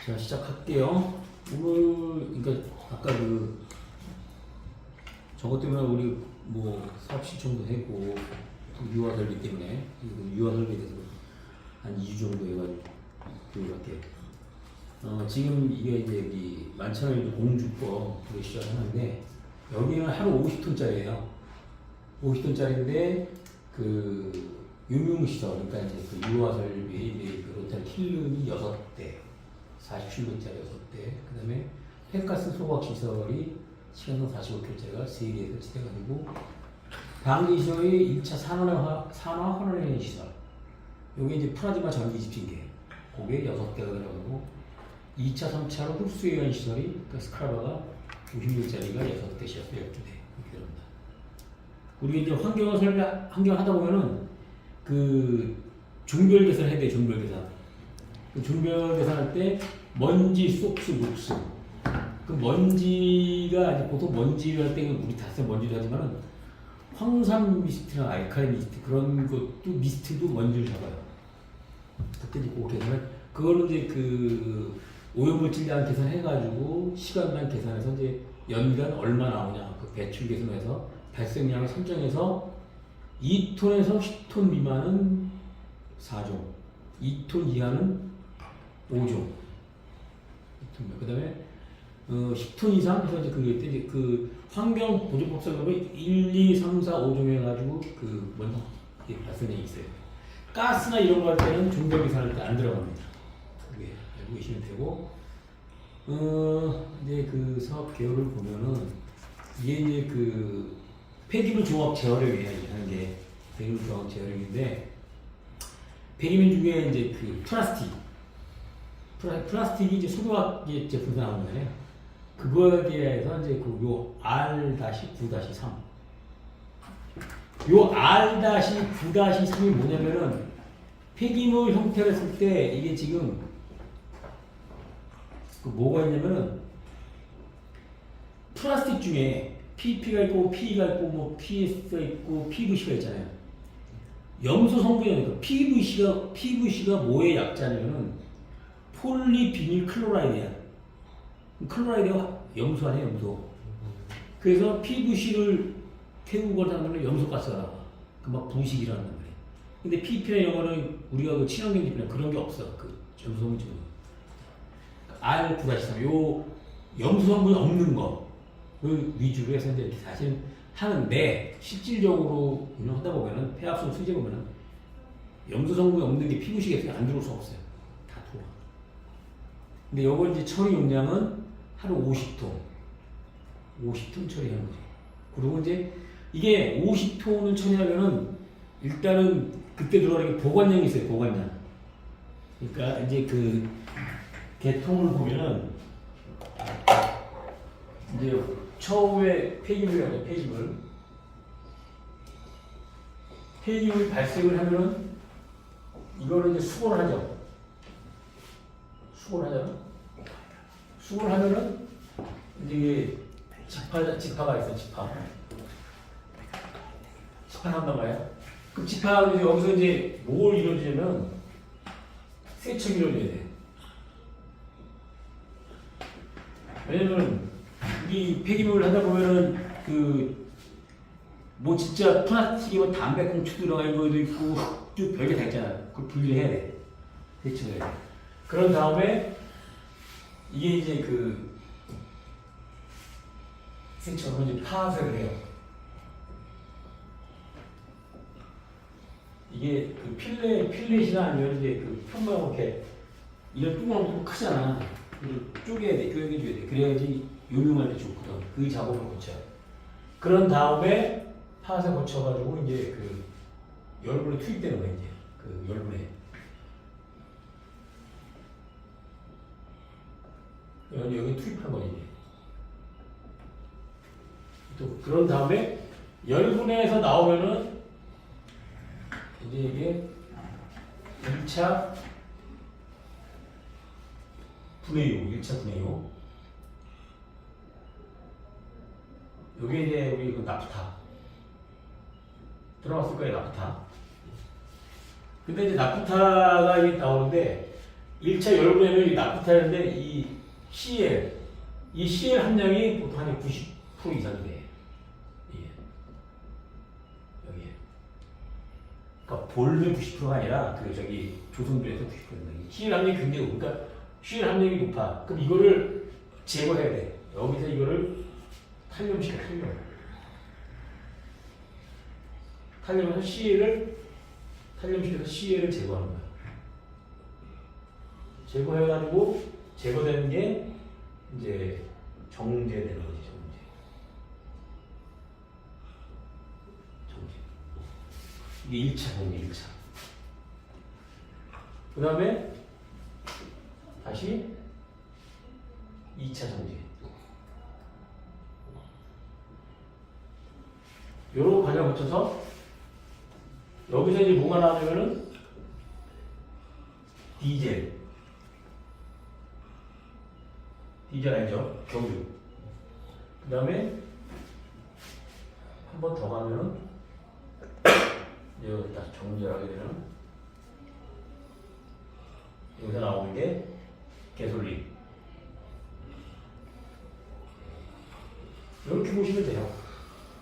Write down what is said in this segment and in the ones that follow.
자, 시작할게요. 오늘, 그러니까, 아까 저것 때문에 우리 사업 신청도 했고, 유아 설비 때문에, 유아 설비에 대해서 한 2주 정도 해가지고, 이렇게. 지금 이게 이제 우리 만천을 공주법으로 시작하는데, 여기는 하루 50톤짜리예요. 50톤짜리인데, 유명시설, 그러니까 이제 유아 설비, 롯데 킬룸이 6대. 47분짜리 6대, 그 다음에 폐가스 소각시설이 시간당 45kg짜리가 3개 설치돼가지고, 방기시설이 1차 산화 환원의 시설, 요게 이제 프라즈마 전기 집진계, 그게 6대가 들어가고, 2차, 3차로 흡수유연 시설이, 스크라바가 90m짜리가 6대, 12대, 이렇게 들어갑니다. 우리 이제 환경 하다 보면은, 종별 계산을 해야 돼, 종별 계산. 종별 계산할 때 먼지, 속수, 녹수. 먼지가 이제 보통 먼지를 할 때는 우리 다 쓴 먼지도 하지만은 황산 미스트나 알칼리 미스트 그런 것도 미스트도 먼지를 잡아요. 그때 이제 그 계산을 그거는 이제 오염물질량 계산해가지고 시간당 계산해서 이제 연간 얼마 나오냐 배출 계산해서 발생량을 설정해서 2톤에서 10톤 미만은 4종, 2톤 이하는 5종. 그 다음에 10톤 이상 해서 이제 환경 보조법상으로 1, 2, 3, 4, 5종 해가지고 먼저 발생량이 있어요. 가스나 이런 거 할 때는 종별 계산할 때 안 들어갑니다. 그게 알고 계시면 되고, 이제 사업 개요를 보면은 이게 이제 폐기물 종합 재활용이에요. 하는 게 폐기물 종합 재활용인데, 폐기물 중에 이제 플라스틱이 이제 소규모 제품도 나오는 거잖아요. 그거에 대해서 이제 요 R-9-3. 요 R-9-3이 뭐냐면은 폐기물 형태로 했을 때 이게 지금 뭐가 있냐면은 플라스틱 중에 PP가 있고 PE가 있고 PS가 있고 PVC가 있잖아요. 염소 성분이니까 PVC가 뭐의 약자냐면은 폴리비닐 클로라이드야. 클로라이드가 염소 아니에요, 염소. 그래서 PVC를 태우거나 하면 염소가스가 나와. 막 부식이라는 말이에요. 근데 PP나 이런 거는 우리가 친환경 제품이나 그런 게 없어. 염소 성분 제품. R-9-3. 요 염소 성분이 없는 거. 위주로 해서 이제 사실 하는데, 실질적으로 운영하다 보면은, 폐합성 수제 보면은, 염소 성분이 없는 게 PVC에 안 들어올 수 없어요. 다 들어와. 근데 요거 이제 처리 용량은 하루 50톤. 50톤 처리하는 거죠. 그리고 이제 이게 50톤을 처리하면은 일단은 그때 들어가는 게 보관량이 있어요, 보관량. 그러니까 이제 개통을 보면은 이제 처음에 폐기물이라고 해요, 폐기물 발생을 하면은 이거를 이제 수거를 하죠. 수거를 하면은 이제 지파가 있어, 지파를 한단 말이야. 그 지파가 여기서 이제 뭘 이루어지냐면 세척이 이루어져야 돼. 왜냐면 우리 폐기물을 하다 보면은 진짜 플라스틱이고 담배꽁초 들어간 거도 있고 쭉 별게 다 있잖아. 그걸 분리를 해야 돼. 세척을 해야 돼. 그런 다음에 이게 이제 세척으로 이제 파쇄를 해요. 이게 필렛이나 아니면 이제 편마하고 이렇게 이런 뚜껑이 좀 크잖아. 쪼개야 돼, 쪼개줘야 돼. 그래야지 요용할 때 좋거든. 그 작업을 거쳐. 그런 다음에 파쇄 거쳐가지고 이제 열분에 투입되는 거야, 이제. 열분에. 여기 투입한 거지, 이제. 또, 그런 다음에 열분에서 나오면은 이제 이게 1차 분해유, 1차 분해유. 요게 이제 우리 나프타. 들어갔을 거예요, 나프타. 근데 이제 나프타가 나오는데 1차 열분해면 이 나프탈인데 이 CL, 이 CL 함량이 보통 한 90% 이상이 돼. 예. 여기에. 그러니까 볼륨 90%가 아니라 그 저기 조성비에서 90%입니다. CL 함량이 굉장히 높으니까 그러니까 CL 함량이 높아. 그럼 이거를 제거해야 돼. 여기서 이거를 탄염시켜, 탄염해서 탄염시켜서 CL을 제거하는 거야. 제거해가지고 제거되는 게 이제 정제되는 거지, 정제. 이게 1차 정제, 1차. 그 다음에 다시 2차 정제. 요런 과정 거쳐서 여기서 이제 뭐가 나오냐면은 디젤 알죠? 경유. 그 다음에 한 번 더 가면은 여기 다시 정리를 하게 되면 여기서 나오는 게 가솔린. 이렇게 보시면 돼요.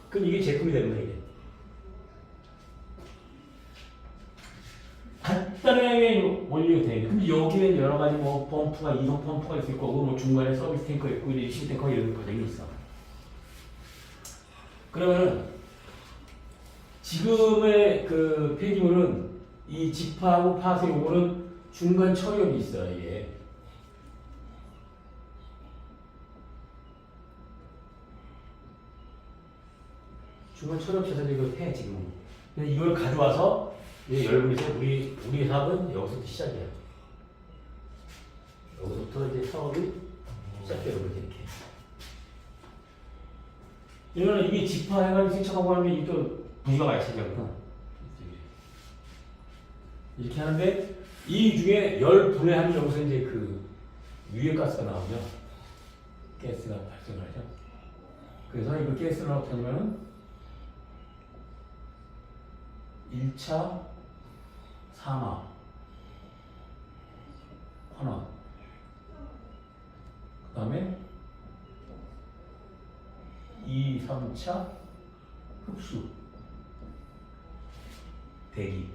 그럼 이게 제품이 되는 거예요. 이게. 간단하게 원리가 돼요. 근데 여기는 여러 가지 뭐 펌프가 이동 펌프가 있을 거고 뭐 중간에 서비스 탱커 있고 리시브 탱커 이런 과정이 있어. 그러면 지금의 그 폐기물은 이 지파하고 팟의 요거는 중간 처리업이 있어요. 이게. 중간 처리업 체에서 이거 해 지금. 근데 이걸 가져와서 열분해서 우리 사업은 여기서부터 시작이야. 여기서부터 이제 사업이 시작돼요. 이렇게. 이거는 이게 지파해가지고 세척하고 하면 이게 또 부위가 많이 차지하거든. 이렇게 하는데 이 중에 열 분해하면 여기서 이제 그 유해가스가 나오죠. 가스가 발생을 하죠. 그래서 이거 가스를 어떻게 하냐면은 1차 산화, 환원, 그 다음에 2, 3차 흡수, 대기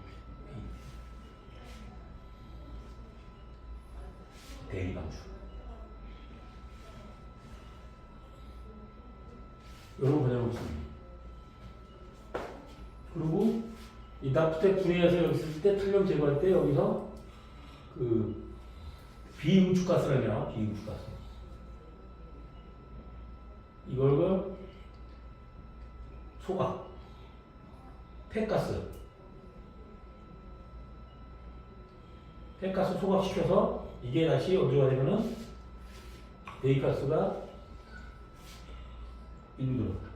방출. 이런 과정을 있습니다. 그리고 이 나프테 분해해서 여기 있을 때 탄력 제거할 때 여기서 그 비응축가스라고 해요. 비응축가스. 이걸 소각, 폐가스 소각시켜서 이게 다시 어디가 되면은 대기가스가 일로 들어가.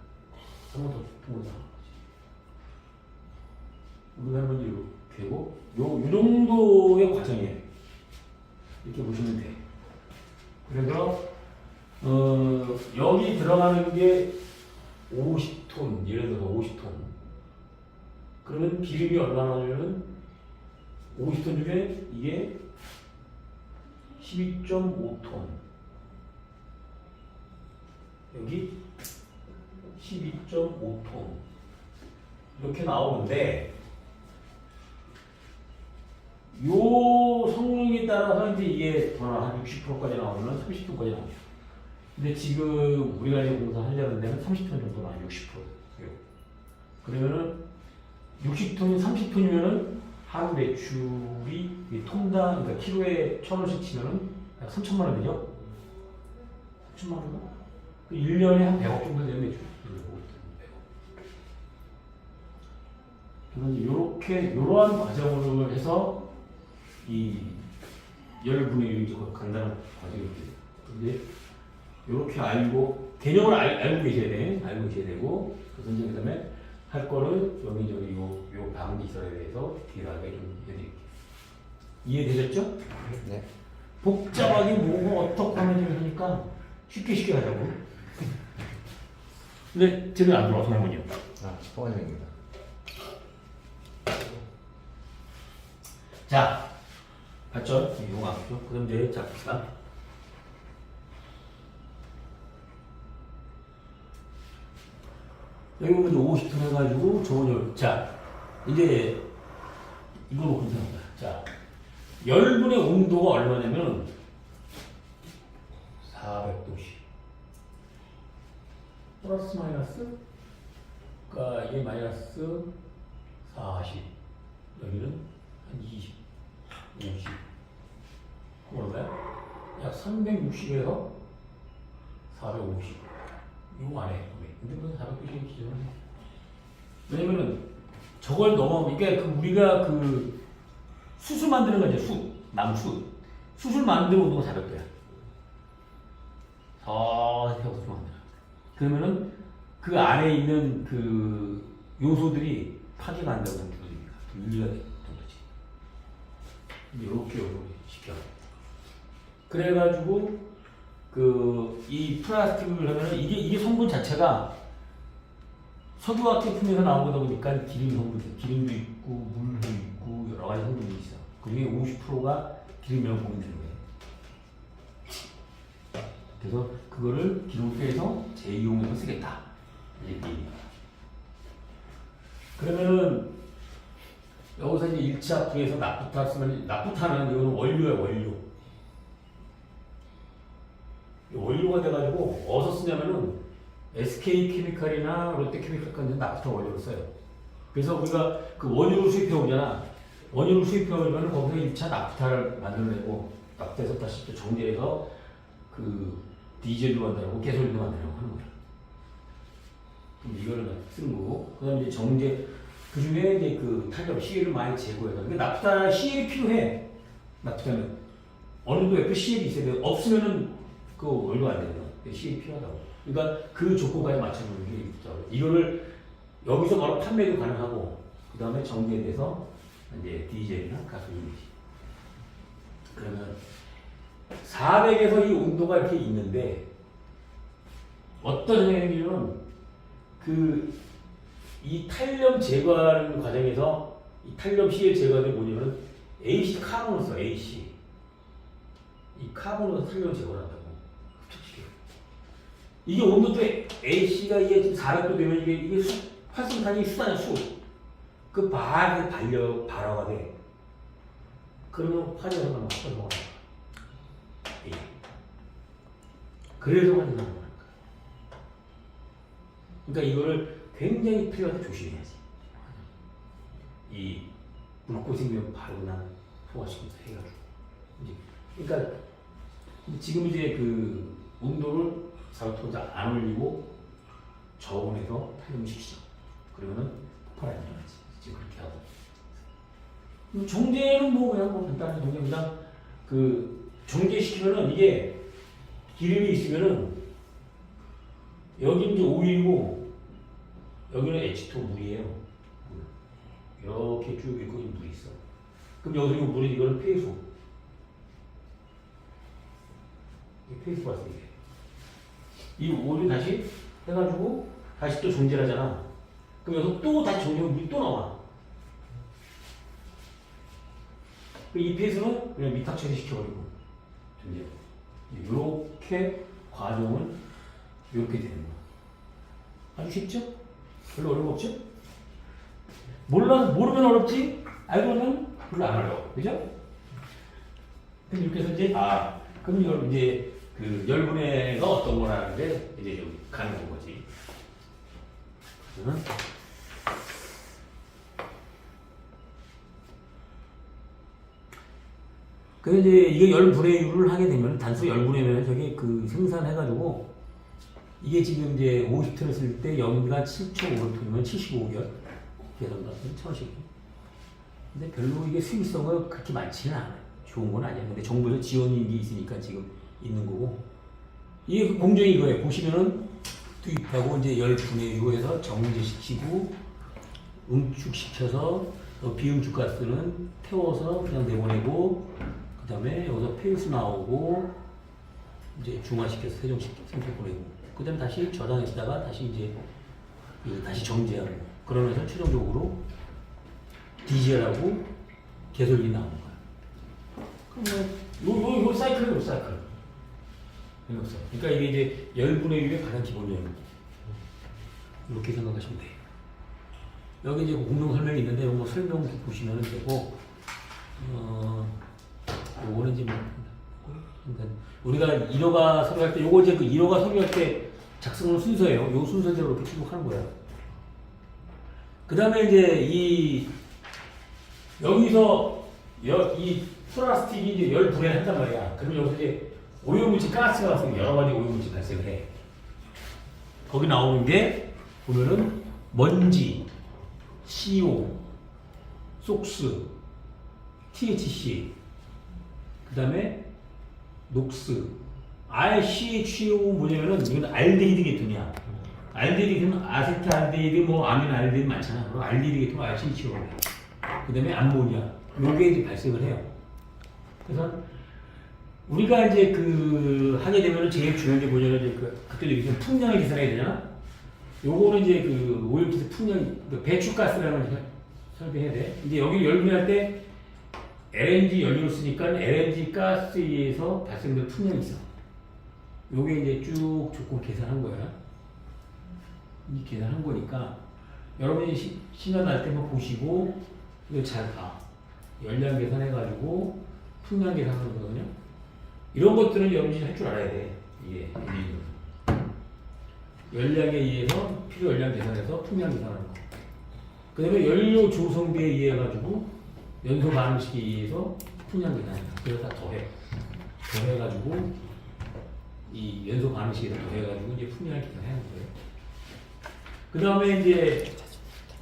한번 더 보자. 우리가 한번 이렇게 하고 요 정도의 과정이에요. 이렇게 보시면 돼. 그래서 여기 들어가는 게 50톤, 예를 들어서 50톤. 그러면 비름이 얼마나 나냐면 50톤 중에 이게 12.5톤. 여기 12.5톤. 이렇게 나오는데 요 성능에 따라서 이제 이게 한 60%까지 나오면 30톤까지 나옵니다. 근데 지금 우리가 이제 공사하려는 데는 30톤 정도 나와요. 60%. 그러면은 60톤이 30톤이면은 하루 매출이 톤당, 그러니까 키로에 1,000원씩 치면은 약 3천만 원 되죠? 3천만 원? 1년에 한 100억 정도 되는 매출. 그래서 이렇게, 이러한 과정을 해서 이 열분의 이제 간단한 과정이 돼요. 근데 이렇게 알고 개념을 알고 계셔야 돼. 알고 계셔야 되고 그래서 이제 그다음에 할 거를 여기저기 요 방이 있어야 돼서 디테일하게 좀 해드릴게요. 이해되셨죠? 네. 복잡하게 뭐고 어떻게 하면 좀 하니까 쉽게 하자고. 근데 제대로 안 들어와서 나군요. 송환영입니다. 자, 봤죠? 이용하죠. 그럼 이제 잡읍시다. 여기 보면 50톤 해가지고 저온 자, 이제 이걸 놓고 생각합니다. 자, 열분의 온도가 얼마냐면 400도씨. 플러스 마이너스, 그러니까 이게 마이너스 40, 여기는 한 20, 50. 그럼 얼마야? 약 360에서 450. 이거 안 해. 근데 뭐 490이 기존. 왜냐면은 저걸 넘어가면, 그러니까 우리가 그 숯을 만드는 거죠. 숯, 나무 숯. 숯을 만드는 온도가 400도야. 이렇게 하고 숯을 만들어. 그러면은 그 안에 있는 그 요소들이 파괴가 안 되고 분리가 되는 거지. 이렇게 시켜. 그래가지고 이 플라스틱을 하면 이게 성분 자체가 석유화학 제품에서 나온 거다 보니까 기름 성분, 기름도 있고 물도 있고 여러 가지 성분이 있어. 그 중에 50%가 기름이라고 보면 되는 거예요. 그래서 그거를 기름을 빼서 재이용해서 쓰겠다. 이제 그러면은 여기서 이제 1차 분해에서 나프타 쓰면, 나프타는 이거는 원료야, 원료. 원료가 돼가지고 어디서 쓰냐면은 SK케미칼이나 롯데케미칼 같은 나프타 원료를 써요. 그래서 우리가 그 원유를 수입해 오잖아. 원유를 수입해 오면 거기서 1차 나프타를 만들어내고, 나프타에서 다시 또 정제해서 그 디젤도 만들고 가솔린도 만들고 하는 거야. 그럼 이거를 쓰는 거고, 그 다음에 이제 정제, 그 중에 이제 그 탄력, CL을 많이 제거해서. 근데 나프타 CL이 필요해. 나프타는. 어느 정도 옆에 CL이 있어야 돼. 없으면은 그 원료 안 되는 거야. CL이 필요하다고. 그러니까 그 조건까지 맞춰놓는 게 있죠. 이거를 여기서 바로 판매도 가능하고, 그 다음에 정제돼서 이제 디젤이나 가솔린이지. 그러면 400에서 이 온도가 이렇게 있는데, 어떤 현상이냐면, 이 탄력 제거하는 과정에서, 이 탄력 CL 제거하는 게 뭐냐면, AC 카본을 써, AC. 이 카본으로 탄력을 제거를 한다고. 흡착시켜. 이게 온도도 AC가 이게 지금 400도 되면 이게 활성탄이 수단이야, 수. 그 발에 발화가 돼. 그러면 화재가 막 활성화가 돼. 그래서 화재가 나는 거야. 그러니까 이거를 굉장히 필요하게 조심해야지. 이 붉고 생기면 바로 난 소화시키면서 해가지고. 그러니까 지금 이제 그 온도를 400도까지 안 올리고 저온에서 탄력시키죠. 그러면은 폭발이 안 일어나지. 지금 그렇게 하고. 정제는 뭐 그냥 간단한 정제, 그냥 그 정제시키면은 이게 기름이 있으면은 여기는 이제 오일이고 여기는 H2 물이에요. 이렇게 쭉 있고 물이 있어. 그럼 여기서 물이 이거는 폐수. 폐수 봤어 이게. 이 오일 다시 해가지고 다시 또 정제를 하잖아. 그럼 여기서 또 다시 정제하면 물이 또 나와. 이 폐수는 그냥 미탁 처리시켜버리고 정제. 이렇게 과정은 이렇게 되는 거야. 아주 쉽죠? 별로 어려운 거 없죠? 모르면 어렵지? 알고는 별로 안 어려워. 그죠? 그럼 이렇게 해서 이제, 그럼 이걸 이제 그 열분해가 어떤 거라는데 이제 좀 가는 거지. 그러면 그래서 이제 이게 열분해율을 하게 되면 단수 열분해면 저기 그 생산해가지고 이게 지금 이제 50톤을 쓸 때 연비가 7,500톤이면 75개월 계산받으면 1,000원씩. 근데 별로 이게 수익성은 그렇게 많지는 않아요. 좋은 건 아니야. 근데 정부에서 지원이 있으니까 지금 있는 거고. 이게 그 공정이 이거예요. 보시면은 투입하고 이제 열분해율로 해서 정제시키고 응축시켜서 비응축 가스는 태워서 그냥 내보내고, 그 다음에 여기서 폐수 나오고 이제 중화시켜서 세정시켜서 생태 보내고, 그 다음에 다시 저장했다가 다시 이제 다시 정제하고, 그러면서 최종적으로 디젤하고 가솔린이 나오는 거야. 요 사이클이요, 사이클. 없어. 그러니까 이게 이제 열분의 1의 가장 기본적인 이렇게 생각하시면 돼요. 여기 이제 공동 설명이 있는데 이거 설명 보시면 되고, 요거는 이제 그러니까 우리가 1호가 서류할 때 요거 이제 그 1호가 서류할 때 작성하는 순서예요. 요 순서대로 이렇게 출력하는 거예요. 그 다음에 이제 여기서 이 플라스틱이 이제 열 분해를 한단 말이야. 그러면 여기서 이제 오염물질 가스가 발생, 여러 가지 오염물질 발생을 해. 거기 나오는 게 보면은 먼지, CO, 속스, THC, 그 다음에 녹스, RCHO 뭐냐면은 이건 알데히드 계통이야. 알데히드 계통은 아세트알데히드, 뭐 아미노알데히드 많잖아. 그럼 알데히드 계통 RCHO. 그 다음에 암모니아. 요게 이제 발생을 해요. 그래서 우리가 이제 하게 되면은 제일 중요한 게 뭐냐면 그때 얘기했던 풍량을 계산해야 되잖아. 요거는 이제 오염기세 풍량, 배출가스라는 걸 설계해야 돼. 이제 여기 열분할 때 LNG 연료를 쓰니까 LNG 가스에 의해서 발생된 풍량이 있어. 요게 이제 쭉 조건 계산한 거야. 이 계산한 거니까 여러분이 시간 날 때 한번 보시고 이거 잘 봐. 열량 계산해가지고 풍량 계산하는 거거든요. 이런 것들은 여러분이 할 줄 알아야 돼. 이게 열량에 의해서 필요 열량 계산해서 풍량 계산하는 거. 그 다음에 연료 조성비에 의해 가지고 연소 반응식에 의해서 풍량 계산한다. 그래서 다 더해가지고 이 연소 반응식에서 더해가지고 이제 풍량을 계산하는 거예요. 그 다음에 이제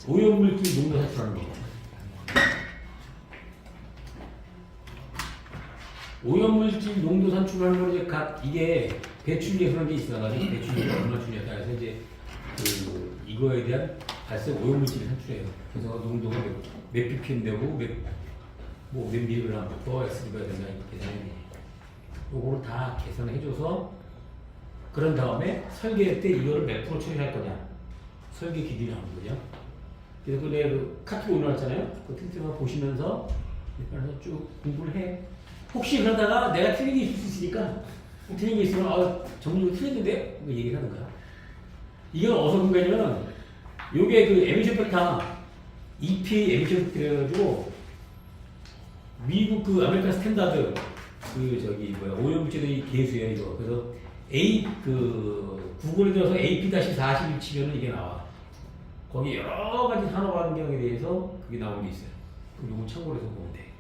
오염물질 농도 산출하는 거. 오염물질 농도 산출하는 건 이제 이게 배출계라는 게 있어가지고 배출계가 얼마 주냐에 따라서 이제 이거에 대한 발생 오염물질을 산출해요. 그래서 농도가 몇 ppm 되고 몇 mg부터 S가 된다 이렇게 계산이 돼요. 요거를 다 계산해줘서 그런 다음에 설계할 때 이거를 몇 프로 처리할 거냐 설계 기준이 나오는 거죠. 그래서 내가 카톡 올려놨잖아요. 그 틴트만 보시면서 그래서 쭉 공부를 해. 혹시 그러다가 내가 틀린 게 있을 수 있으니까 틀린 게 있으면 정리가 틀렸는데 뭐 얘기를 하는 거야. 이게 어디서 본 거냐면 요게 에미션 팩터 EPA 에미션 팩터여가지고 미국 아메리칸 스탠다드 오염물질의 계수예요 이거. 그래서 구글에 들어서 AP-41 치면은 이게 나와. 거기 여러 가지 산업 환경에 대해서 그게 나오는 게 있어요. 그럼 이거 참고해서 보면 돼.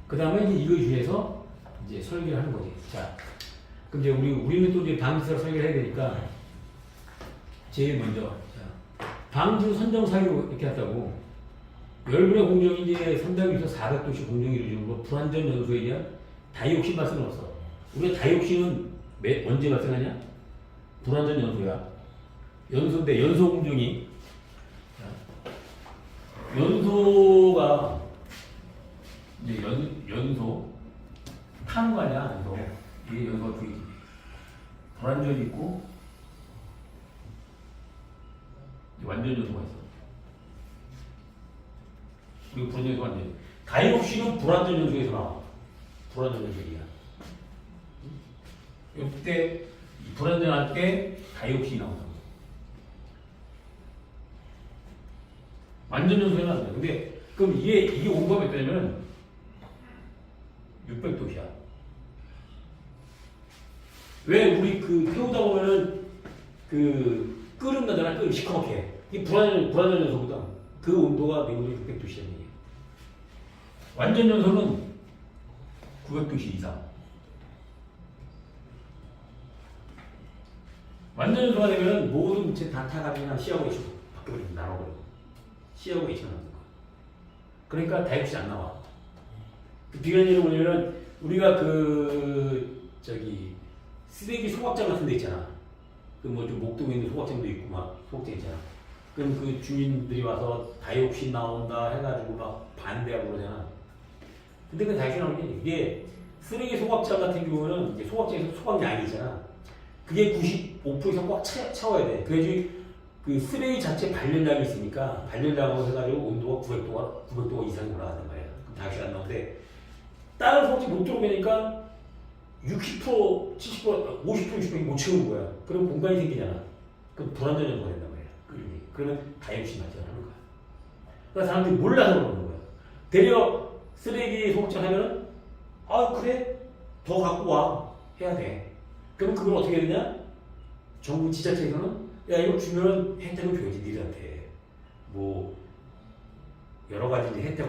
그 다음에 이제 이거 중에서 이제 설계를 하는 거지. 자, 그럼 이제 우리는 또 이제 방지사로 설계를 해야 되니까 제일 먼저 방지 선정 사유 이렇게 했다고 열분의 공정이 이제 300에서 400도씩 공정이 이루어지는 거 불완전 연소에 대한 다이옥신 발생은 없어. 우리가 다이옥신은 언제 발생하냐? 불완전 연소야. 연소인데 연소 공정이 연소가 이제 연소 타는 거 아니야? 연소 이게 연소가 두 개지. 불완전이 있고 완전 연소가 있어. 그리고 불완전 연소가 안 돼. 다이옥신은 불완전 연소에서 나와. 불완전 연소이야. 이때 불완전할 때 다이옥신이 나온다. 완전 연소는 안 돼. 근데 그럼 이게 온도가 몇 도냐면 600도시야. 왜 우리 태우다 보면은 끓음 나잖아. 끓음 시커멓게. 이게 불완전 연소보다 그 온도가 내구도 600도시라는 얘기야. 완전 연소는 900도씨 이상. 완전 연소가 되면은 모든 물체 다 타가지고 C하고 H로 바뀌어버리고 나눠버리고 C하고 H가 나오는 거야. 그러니까 다이옥신 안 나와. 비교한 예를 보면은 우리가 쓰레기 소각장 같은 데 있잖아. 좀 목동에 있는 소각장도 있고 막 소각장 있잖아. 그럼 주민들이 와서 다이옥신 나온다 해가지고 막 반대하고 그러잖아. 근데 그 다이옥신 나오는 게 이게 쓰레기 소각장 같은 경우는 이제 소각장에서 소각량이 있잖아. 그게 95% 이상 꽉 채워야 돼. 그래야지 쓰레기 자체 발열량이 있으니까 발열량으로 해가지고 온도가 900도가 이상이 올라간단 말이야. 그럼 다이옥신 안 나오는데 다른 소각제 못 들어오게 하니까 60%, 70%, 50%, 60%못 채우는 거야. 그럼 공간이 생기잖아. 그럼 불안전 요소가 된단 말이야. 그러면 다이옥신 발생하는 거야. 그러니까 사람들이 몰라서 그러는 거야. 되려 쓰레기 소각제 하면은 아 그래 더 갖고 와 해야 돼. 그럼 그걸 어떻게 해야 되냐? 정부 지자체에서는 야 이거 주면은 혜택을 줘야지 니들한테. 뭐 여러 가지 이제 혜택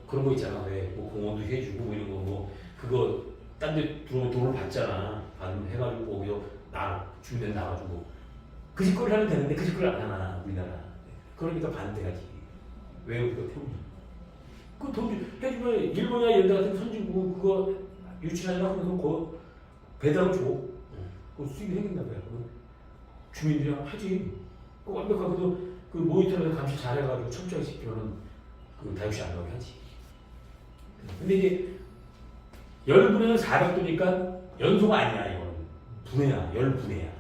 그런 거 있잖아. 왜 뭐 공원도 해주고 뭐 이런 거 뭐 그거 딴 데 들어오면 돈을 받잖아. 해가지고 거기서 주면 나가지고 그 짓거리를 하면 되는데 그 짓거리를 안 하나 우리나라. 그러니까 반대하지. 왜 우리가 태우냐? 그 돈 해주면 일본이나 이런 데 같은 선진국 그거 유치하려고 하면서 그거 배당 줘. 그 수익이 생긴다 봐요. 주민들이랑 하지. 그 완벽하게도 그 모니터에서 감시 잘해가지고 철저히 지키면은 그 다육시 안 나오게 하지. 근데 이제 열분해는 400도니까 연소가 아니야 이거는 분해야 열분해야.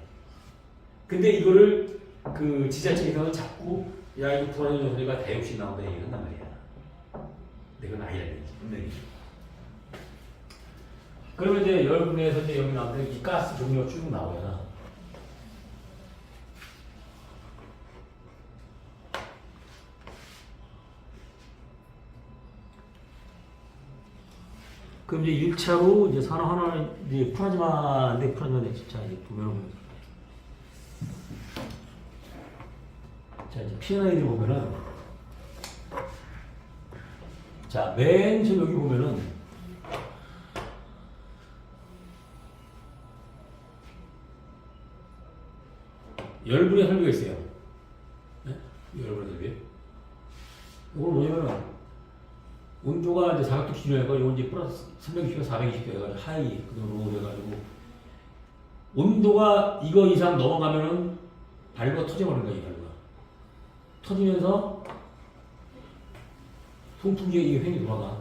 근데 이거를 그 지자체에서는 자꾸 야 이거 불안전 요소니까 다육시 나온다 얘기를 한단 말이야. 근데 그건 아니라는 거지 분명히. 그러면 이제 열분해에서 이제 여기 나오는데 이 가스 종류가 쭉 나오잖아. 그럼 이제 1차로 이제 산화환원 이제 프라즈마인데 진짜 이제 보면은 자 이제 P&I를 보면은 자 맨 처음 여기 보면은 열분의 설비가 있어요. 네? 열분의 설비. 이건 뭐냐면은 온도가 이제 400도 기준으로 해서 이건 이제 플러스 320도, 420도 해가지고 하이 그 정도 해가지고 온도가 이거 이상 넘어가면은 발효가 터져버리는 거야 이 발효가. 터지면서 송풍기가 이게 횡이 돌아가.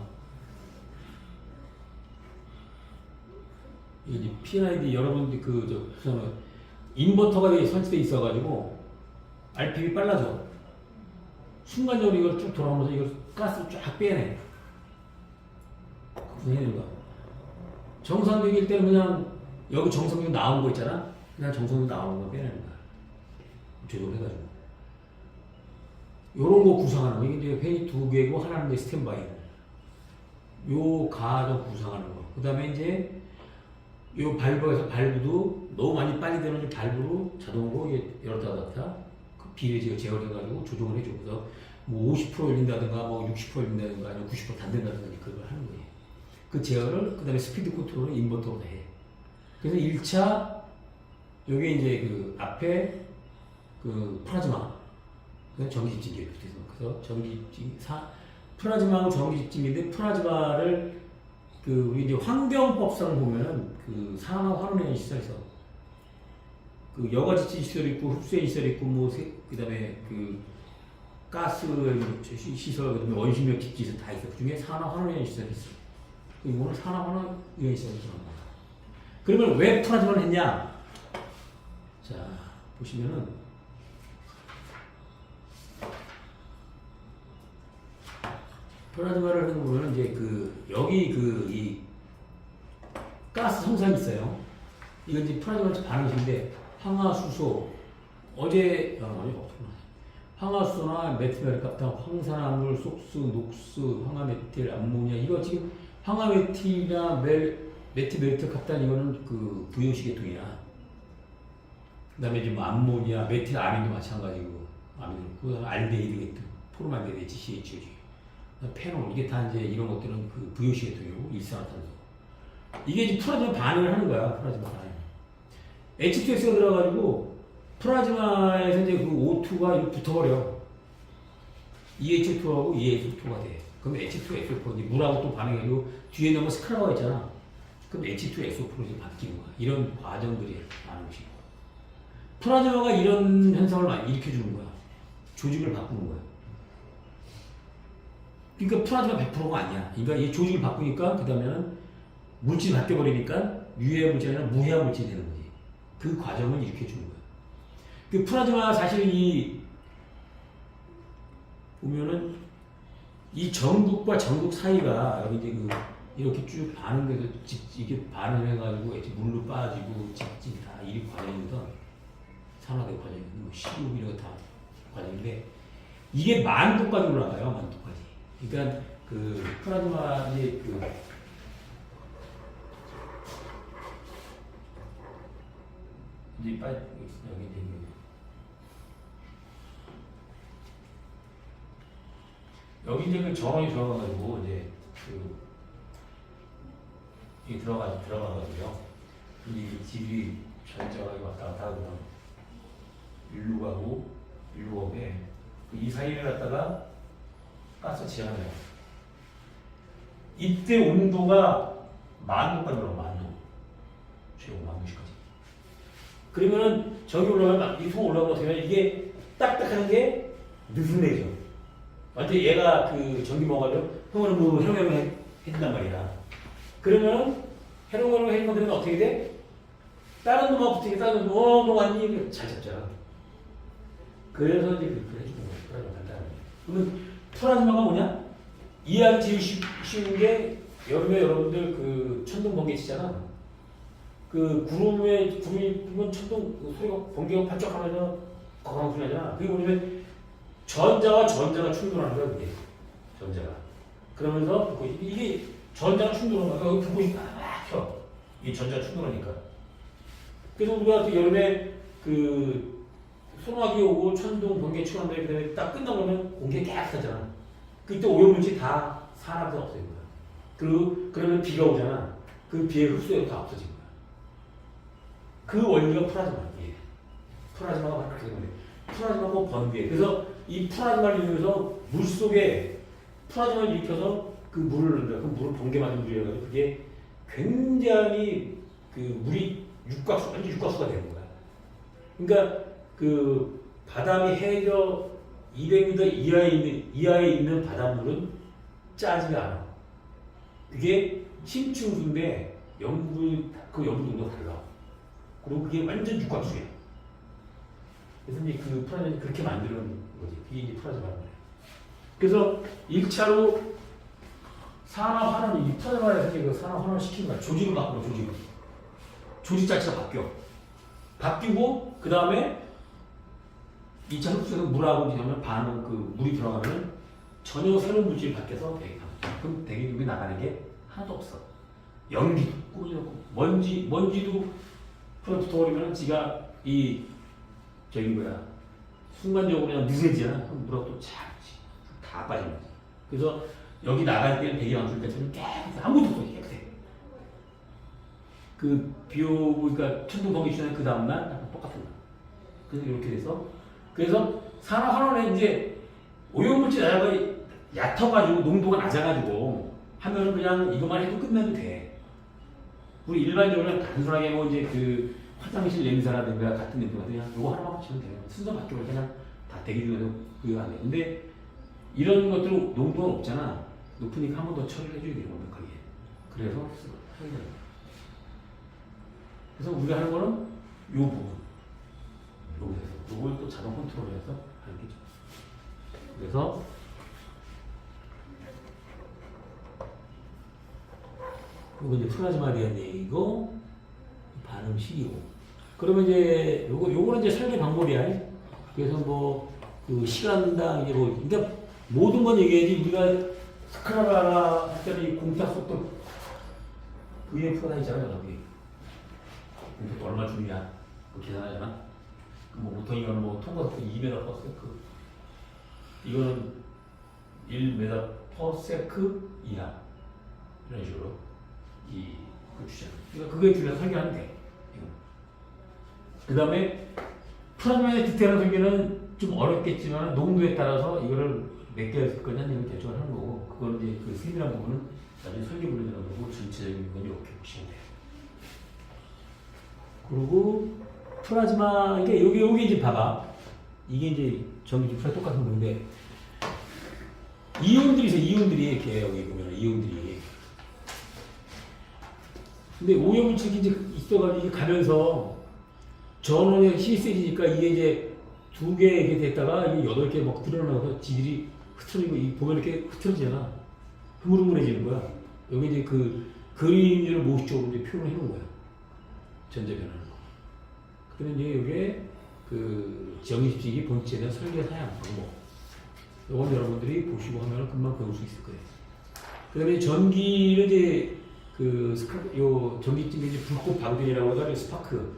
이게 이제 P&ID 여러분들 우선은 인버터가 설치돼 있어가지고 RPM이 빨라져. 순간적으로 이걸 쭉 돌아오면서 이걸 가스를 쫙 빼내. 그래서 해야 되는 거야. 정상적일 때는 그냥 여기 정상적으로 나온 거 있잖아. 그냥 정상적으로 나오는 거 빼내는 거야. 조절을 해가지고. 요런 거 구상하는 거. 이게 이제 팬이 2개고 하나는 이제 스탠바이. 요 가정 구상하는 거. 그 다음에 이제 요 발브에서 발브도 너무 많이 빨리 되는 발브로 자동으로 이게 열었다 닫았다 그 비례 제어해가지고 조정을 해줘. 그래서 뭐 50% 열린다든가 뭐 60% 열린다든가 아니면 90% 단된다든가 그걸 하는 거예요. 그 제어를 그 다음에 스피드 컨트롤을 인버터로 해. 그래서 1차 요게 이제 그 앞에 그 플라즈마 그 전기 집진기에 붙어있어. 그래서 전기 집진 플라즈마하고 전기 집진기인데 플라즈마를 그 우리 이제 환경법상을 보면은 그 산업 환원의 시설에서 그 여과 집진 시설 있고 흡수의 시설 있고 뭐 그다음에 그 가스 시설 그다음에 원심력 집지 시설 다 있어. 그 중에 산업 환원의 시설이 있어. 이거는 산업 환원의 시설이 있어. 그러면 왜 플라즈마를 했냐? 자 보시면은. 플라즈마를 하는 거 보면 이제 여기 이 가스 성상이 있어요. 이건 이제 플라즈마 반응식인데 황화수소 어제 황화수소나 메틸메르캅탄, 황산화물, 속수, 녹수, 황화메틸, 암모니아 이거 지금 황화메틸이나 메틸메르캅탄 이거는 그 부యో식의 동이야. 그다음에 지금 암모니아, 메틸 아민도 마찬가지고 아민 그다음에 알데히드, 포르말데히드, CHG. 페놀 이게 다 이제 이런 것들은 그 부요식의 동이고 일산화탄소 이게 이제 플라즈마 반응을 하는 거야. 플라즈마 반응. H2S가 들어가가지고 플라즈마에서 이제 그 O2가 이렇게 붙어버려. EH2하고 EH2가 돼. 그럼 H2SO4 물하고 또 반응해도 뒤에 넘어 스크라가 있잖아. 그럼 H2SO4로 이제 바뀌는 거야. 이런 과정들이 나는 것이고 플라즈마가 이런 현상을 많이 일으켜주는 거야. 조직을 바꾸는 거야. 그러니까 플라즈마 100%가 아니야. 그러니까 이 조직을 바꾸니까 그 다음에는 물질이 바뀌어버리니까 유해 물질이 아니라 무해한 물질이 되는 거지. 그 과정을 일으켜주는 거야. 그 플라즈마 사실 보면은 이 전극과 전극 사이가 여기 이제 이렇게 쭉 반응돼서 이게 반응해가지고 이제 물로 빠지고 직진 다 이 과정이거든. 산화된 과정이 뭐 시급 이런 거 다 과정인데 이게 만도까지 올라가요. 만도까지. 그러니까 그 플라즈마의 그 이제 빨리 여기 이제 여기 이제 그 전원이 들어가가지고 이제 그 이게 들어가거든요. 이 질이 전자가 왔다 갔다 하거든. 일로 가고 일로 오게 이 사이를 갖다가 가스 지향을 해요. 이때 온도가 10,000도까지 올라가. 10,000도. 최고 10,000도까지. 그러면은 저기 올라가면 이 통 올라가면 어떻게 되면 이게 딱딱한 게 느슨해져. 완전 얘가 그 전기 먹어가지고 형은 뭐 해롱해롱 해준단 말이야. 그러면은 해롱해롱 해준 거 되면 어떻게 돼? 다른 놈하고 붙으니까 다른 놈, 너 왔니? 잘 잡잖아. 그래서 이제 그렇게 해주는 거야. 플라즈마 간단하게. 그러면 플라즈마가 뭐냐? 이해하기 제일 쉬운 게 여름에 여러분들 그 천둥 번개 치잖아. 그 구름이 불면 천둥 소리가 번개가 반짝하면서 거강 소리 나잖아. 그게 뭐냐면 전자와 전자가 충돌하는 거야, 그게. 전자가. 그러면서 이게 전자가 충돌하는 거야. 여기 불꽃이 막 켜. 이게 전자가 충돌하니까. 그래서 우리가 그 여름에 그 소나기 오고 천둥, 번개 치고 난 다음에 그다음에 딱 끝나면 공기가 깨끗하잖아. 그때 오염물질 다 사라져 없어진 거야. 그리고 그러면 비가 오잖아. 그 비의 흡수력이 다 없어진 거야. 그 원리가 플라즈마예요. 플라즈마가 바로 그렇게 되는 거예요. 플라즈마고 번개. 그래서 이 플라즈마를 이용해서 물 속에 플라즈마를 일으켜서 그 물을 넣는다. 그 물을 번개 맞은 물이라 가지고 그게 굉장히 그 물이 육각수, 완전 육각수가 되는 거야. 그러니까 그 바다미 해저 200m 이하에 있는 바닷물은 짜지가 않아. 그게 심층수인데 그 염분 농도가 달라. 그리고 그게 완전 육각수야. 그래서 이제 그 플라즈마를 그렇게 만드는 거지. 그게 이제 플라즈마라는 거야. 그래서 1차로 산화환원, 이 플라즈마에서 그 산화환원을 시키는 거야. 조직을 바꾸는 거야, 조직을. 조직 자체가 바뀌고, 그 다음에 2차 흡수에서 물하고 하면 반응, 그 물이 들어가면 전혀 새로운 물질이 바뀌어서 그럼 대기중에 나가는 게 하나도 없어. 연기도 꾸미고, 먼지도 풀에 붙어버리면 지가 순간적으로 그냥 느슨해지잖아. 그럼 물하고 또 다 빠지는 거지. 그래서 여기 나갈 때는 대기방출 때처럼 깨끗해. 아무것도 없어. 깨끗해. 그 비 오고, 그러니까 천둥 번개 주는 그 다음날 똑같은 거야. 그래서 이렇게 돼서. 그래서 산화환원에 이제 오염물질 얕아가지고 농도가 낮아가지고 하면은 그냥 이것만 해도 끝내도 돼. 우리 일반적으로 단순하게 뭐 이제 그 화장실 냄새라든가 같은 냄새가 그냥 요거 하나만 맞추면 돼요. 순서 바뀌면 그냥 다 대기 중에서 그거 안 돼. 근데 이런 것들은 농도가 높잖아. 높으니까 한 번 더 처리를 해줘야 돼요. 완벽하게. 그래서 하게 돼요. 그래서 우리가 하는 거는 요 부분. 요걸 또 자동 컨트롤해서 하는 게죠. 그래서 요거 이제 플라즈마에 대한 얘기고 반응식이고. 그러면 이제 요거는 이제 설계 방법이야. 그래서 뭐 그 시간당 이제 뭐 그러니까 모든 건 얘기해야지. 우리가 스크라바라 할 때는 이 공탁 속도 VF가 다 있잖아요. 여기 공탁도 얼마 주냐 그 계산하잖아. 뭐 보통 이거는 뭐 통과 속도 2m per s. 이거는 1m per s 이하 이런 식으로 그 주잖아. 그러니까 그거에 줄여서 설계하면 돼. 그 다음에 플라즈마의 디테일한 설계는 좀 어렵겠지만 농도에 따라서 이거를 몇 개를 쓸 거냐 이런 결정을 하는 거고, 그거는 이제 그 세밀한 부분은 나중에 설계 분야에 들어가는 거고, 전체적인 건 이렇게 보시면 돼요. 그리고 플라즈마, 이게 여기 이제 봐봐. 이게 이제 전기 주프라 똑같은 건데, 이온들이 있어요. 이온들이 이렇게 여기 보면 이온들이. 근데 오염물질이 이제 있어가지고 이게 가면서 전원에 힘이 세지니까 이게 이제 2개 이렇게 됐다가 이게 8개 막 드러나서 지들이 흐트러지고, 이 보면 이렇게 흐트러지잖아. 흐물흐물해지는 거야. 여기 이제 그 그림을 모식적으로 이제 표현을 해놓은 거예요. 전자 변하는 거. 그럼 이제 이게 그 정기식이 본체는 설계 사양 방법. 이건 여러분들이 보시고 하면 금방 배울 수 있을 거예요. 그 다음에 전기를 이제 요 전기증이 이제 불꽃 방전이라고 하다가 스파크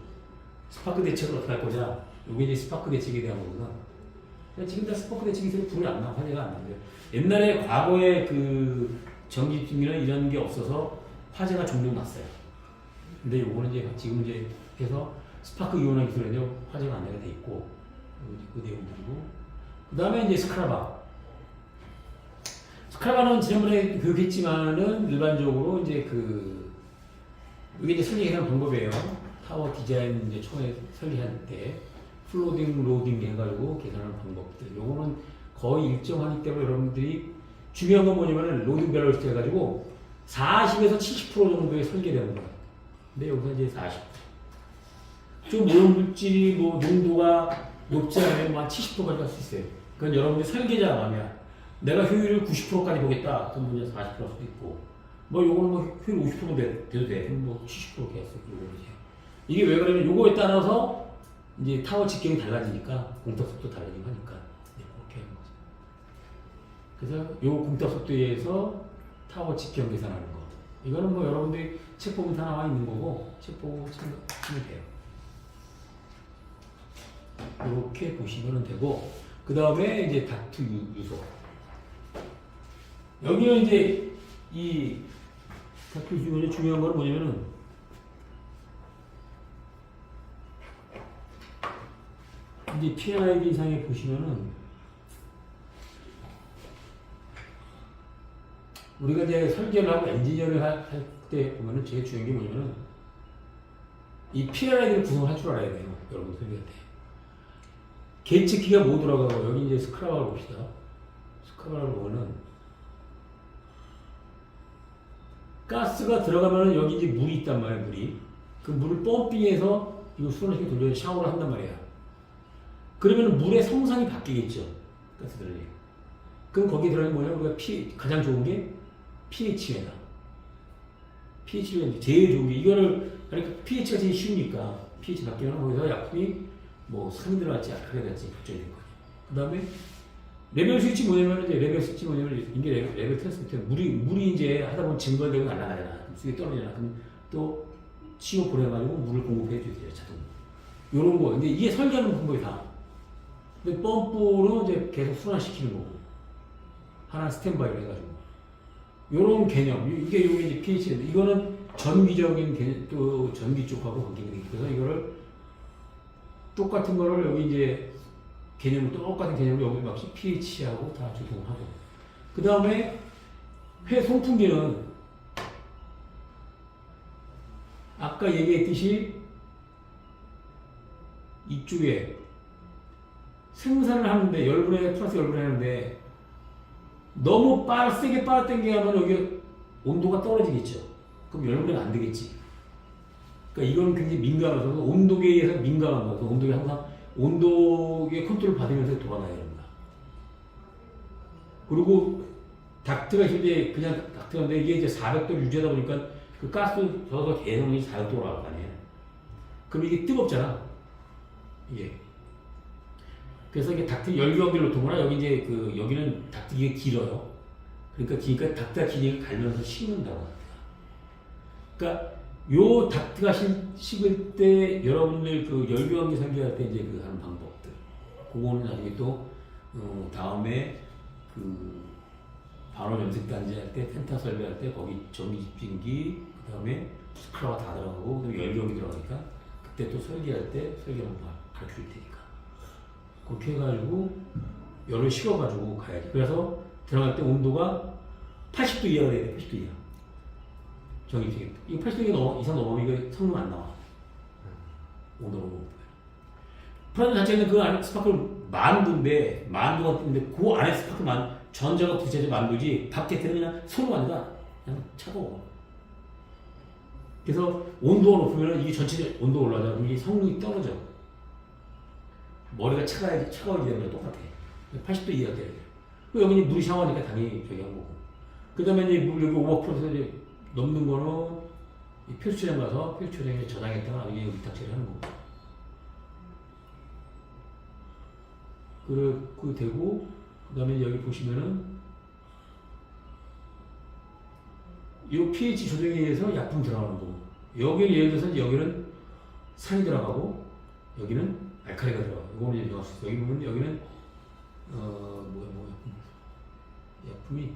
대책을 어떻게 할 거냐. 요게 이제 스파크 대책에 대한 거구나. 지금 다 스파크 대책이 있어서 불이 안 나와, 화재가 안 나는데. 옛날에 과거에 그 전기증이나 이런 게 없어서 화재가 종종 났어요. 근데 요거는 이제 지금 이제 해서 스파크 이온화 기술은요, 화재가 안 나게 돼 있고, 그 내용들이고. 그 다음에 이제 스크라바는 지난번에 교육했지만은 일반적으로 이제 이게 이제 설계 계산 방법이에요. 타워 디자인 이제 처음에 설계할 때 플로딩, 로딩 해가지고 계산하는 방법들. 요거는 거의 일정하기 때문에 여러분들이 중요한 건 뭐냐면은 로딩 밸런스 해가지고 40에서 70% 정도의 설계되는 거예요. 근데 여기서 이제 40%. 좀 오염물질이 뭐 농도가 높지 않으면 한 70%까지 갈 수 있어요. 그건 여러분들 설계자 마음이야. 내가 효율을 90%까지 보겠다. 그럼 이제 40%할 수도 있고. 뭐 요거는 뭐 효율 50% 돼도 돼. 그럼 뭐 70% 계속 이게 왜 그러냐면 요거에 따라서 이제 타워 직경이 달라지니까 공탑 속도 달라지고 하니까 이렇게 하는 거죠. 그래서 요 공탑 속도에 의해서 타워 직경 계산하는 거. 이거는 뭐 여러분들이 책 보면 다 나와 있는 거고 책 보고 참고하면 돼요. 이렇게 보시면 되고 그 다음에 이제 닥트 유소. 여기는 이제 이 닥트 유소의 중요한 건 뭐냐면은 이제 P&ID 상에 보시면은 우리가 이제 설계를 하고 엔지니어를 할 때 보면은 제일 중요한 게 뭐냐면은 이 P&ID를 구성할 줄 알아야 돼요. 여러분 설계할 때. 계측기가 뭐 들어가고 여기 이제 스크라바를 봅시다. 스크라바를 보면은 가스가 들어가면은 여기 이제 물이 있단 말이에요. 물이. 그 물을 펌핑해서 이거 수온시켜 돌려서 샤워를 한단 말이야. 그러면 물의 성상이 바뀌겠죠. 가스들이. 그럼 거기에 들어가는 뭐냐? 우리가 가장 좋은 게 pH입니다. pH가 제일 좋은 게 이거를 그러니까 pH가 제일 쉬우니까 pH 바뀌면 거기서 약품이 뭐 산이 들어갈지 약하게 될지 결정이 될 거예요. 그 다음에 레벨 스위치 뭐냐면 이제 레벨 스위치 뭐냐면 이게 레벨 테스트 물이 이제 하다 보면 증발되고 날아가잖아. 수익이 떨어지잖아. 그럼 또 CO 보내가지고 물을 공급해 줘야 돼요. 자동. 요런 거. 근데 이게 설계하는 방법이 다. 근데 펌프로 이제 계속 순환시키는 거고. 하나 스탠바이로 해가지고. 요런 개념. 이게 이제 pH인데 이거는 전기적인 개념, 또 전기 쪽하고 관계가 되기 때문에 그래서 이거를 똑같은 거를 여기 이제 개념을 똑같은 개념을 여기 역시 pH하고 다 적용하고. 그 다음에 송풍기는 아까 얘기했듯이 이쪽에 생산을 하는데 열분에 플러스 열분에 하는데 너무 세게 빨아당기면 여기 온도가 떨어지겠죠. 그럼 열분이 안 되겠지. 그러니까 이건 굉장히 민감해서 온도계에 의해서 민감한 거죠. 온도계 항상 온도계 컨트롤 받으면서 돌아가야 됩니다. 그리고 닥트가 이제 그냥 닥트인데 이게 이제 400도를 유지하다 보니까 그 가스 저어서 계속 400도로 올라갈 거 아니에요. 그럼 이게 뜨겁잖아. 이게. 그래서 이게 닥트 열기관계를 놓던거나 여기 이제 여기는 닥트기가 길어요. 그러니까 기니까 닥트가 기니까 갈면서 식는다고 합니다. 그러니까 요 닥트가 식을 때 여러분들 열기관계 설계할 때 이제 하는 방법들. 그거는 나중에 또 다음에 반원 염색단지 할 때 펜타 설계할 때 거기 전기집진기 그다음에 스크라가 다 들어가고 그다음에 열기관계 들어가니까 그때 또 설계할 때 설계 방법 가르쳐 줄 테니까. 그렇게 해가지고 열을 식어가지고 가야지. 그래서 들어갈 때 온도가 80도 이하가 돼야 돼. 80도 이하. 전기적인. 이거 80도 이상 넘으면 이거 성능 안 나와. 온도로 먹어요. 프라임 자체는 그 안에 스파크를 만도인데, 만도가 뜨는데 그 안에 스파크 전자가 부재져 만도지 밖에 때는 그냥 손으로 아니라 그냥 차가워. 그래서 온도가 높으면 이게 전체 온도가 올라가잖아. 그럼 이게 성능이 떨어져. 머리가 차가워지게 되면 똑같아. 80도 이하가 돼야 돼. 여기 물이 샤워하니까 당연히 저기 한 거고. 그 다음에 이제 물 여기 오버프로에서 이제 넘는 거는 이 필수처장 가서 필수처장에 저장했다가 이게 위탁 처리하는 거고. 그렇고 되고 그다음에 여기 보시면은 이 pH 조정에 의해서 약품 들어가는 거고 여기 예를 들어서 여기는 산이 들어가고 여기는 알칼리가 들어가고 이거는 이제 정할 수 있어요. 여기 보면 여기는 뭐야 약품이